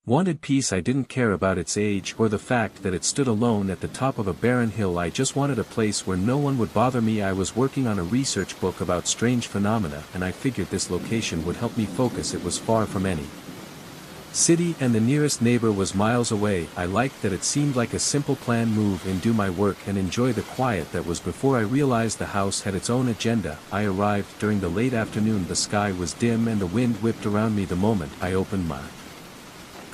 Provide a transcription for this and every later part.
Wanted peace. I didn't care about its age or the fact that it stood alone at the top of a barren hill. I just wanted a place where no one would bother me. I was working on a research book about strange phenomena, and I figured this location would help me focus. It was far from any city and the nearest neighbor was miles away. I liked that it seemed like a simple plan: move in, do my work and enjoy the quiet that was. Before I realized the house had its own agenda, I arrived during the late afternoon. The sky was dim and the wind whipped around me the moment I opened my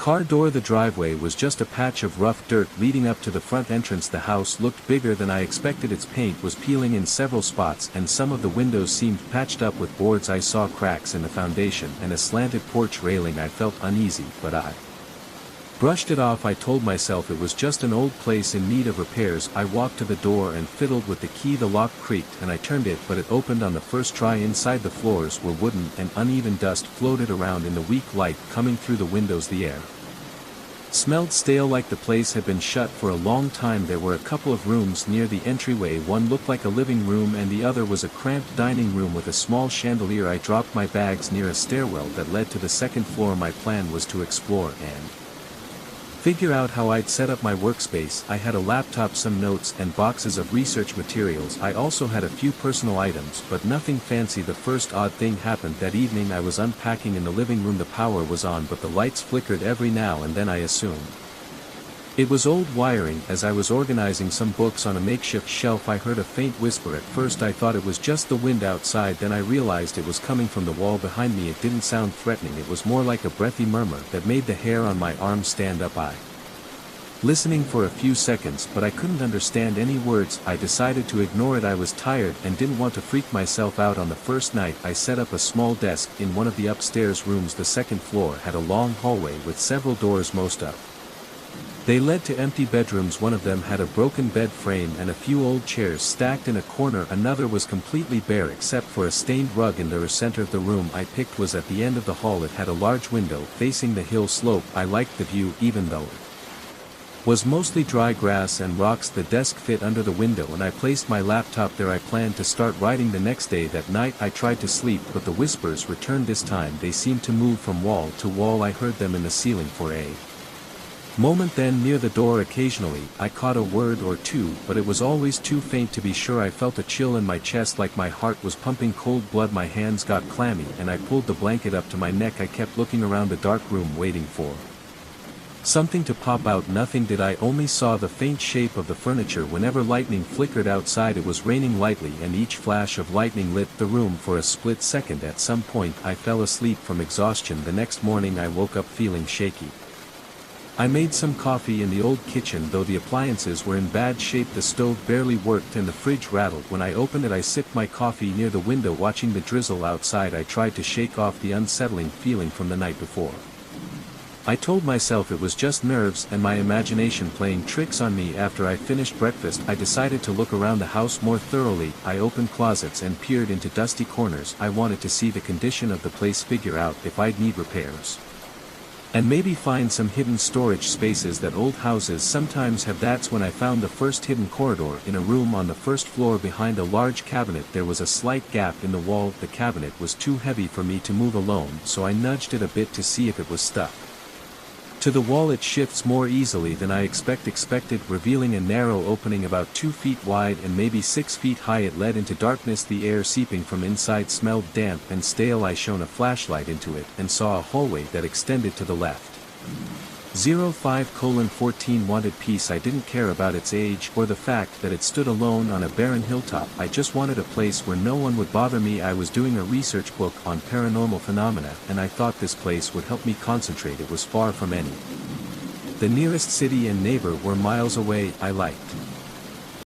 car door. The driveway was just a patch of rough dirt leading up to the front entrance. The house looked bigger than I expected. Its paint was peeling in several spots and some of the windows seemed patched up with boards. I saw cracks in the foundation and a slanted porch railing. I felt uneasy, but I brushed it off. I told myself it was just an old place in need of repairs. I walked to the door and fiddled with the key. The lock creaked and I turned it, but it opened on the first try. Inside, the floors were wooden and uneven. Dust floated around in the weak light coming through the windows. The air smelled stale, like the place had been shut for a long time. There were a couple of rooms near the entryway. One looked like a living room and the other was a cramped dining room with a small chandelier. I dropped my bags near a stairwell that led to the second floor. My plan was to explore and figure out how I'd set up my workspace. I had a laptop, some notes, and boxes of research materials. I also had a few personal items, but nothing fancy. The first odd thing happened that evening. I was unpacking in the living room. The power was on, but the lights flickered every now and then. I assumed it was old wiring. As I was organizing some books on a makeshift shelf, I heard a faint whisper. At first I thought it was just the wind outside, then I realized it was coming from the wall behind me. It didn't sound threatening, it was more like a breathy murmur that made the hair on my arms stand up. I listening for a few seconds, but I couldn't understand any words. I decided to ignore it. I was tired and didn't want to freak myself out on the first night. I set up a small desk in one of the upstairs rooms. The second floor had a long hallway with several doors. Most of they led to empty bedrooms. One of them had a broken bed frame and a few old chairs stacked in a corner. Another was completely bare except for a stained rug in the center of the room I picked was at the end of the hall. It had a large window facing the hill slope. I liked the view even though it was mostly dry grass and rocks. The desk fit under the window and I placed my laptop there. I planned to start writing the next day. That night I tried to sleep, but the whispers returned. This time they seemed to move from wall to wall. I heard them in the ceiling for a moment, then near the door. Occasionally I caught a word or two, but it was always too faint to be sure. I felt a chill in my chest, like my heart was pumping cold blood. My hands got clammy and I pulled the blanket up to my neck. I kept looking around the dark room waiting for something to pop out. Nothing did. I only saw the faint shape of the furniture whenever lightning flickered outside. It was raining lightly and each flash of lightning lit the room for a split second. At some point I fell asleep from exhaustion. The next morning I woke up feeling shaky. I made some coffee in the old kitchen. Though the appliances were in bad shape, the stove barely worked and the fridge rattled. When I opened it I sipped my coffee near the window watching the drizzle outside. I tried to shake off the unsettling feeling from the night before. I told myself it was just nerves and my imagination playing tricks on me. After I finished breakfast I decided to look around the house more thoroughly. I opened closets and peered into dusty corners. I wanted to see the condition of the place, figure out if I'd need repairs, and maybe find some hidden storage spaces that old houses sometimes have. That's when I found the first hidden corridor in a room on the first floor behind a large cabinet. There was a slight gap in the wall. The cabinet was too heavy for me to move alone, so I nudged it a bit to see if it was stuck to the wall. It shifts more easily than I expected, revealing a narrow opening about 2 feet wide and maybe 6 feet high. It led into darkness. The air seeping from inside smelled damp and stale. I shone a flashlight into it and saw a hallway that extended to the left. 05:14 Wanted peace. I didn't care about its age or the fact that it stood alone on a barren hilltop. I just wanted a place where no one would bother me. I was doing a research book on paranormal phenomena and I thought this place would help me concentrate. It was far from any. The nearest city and neighbor were miles away. I liked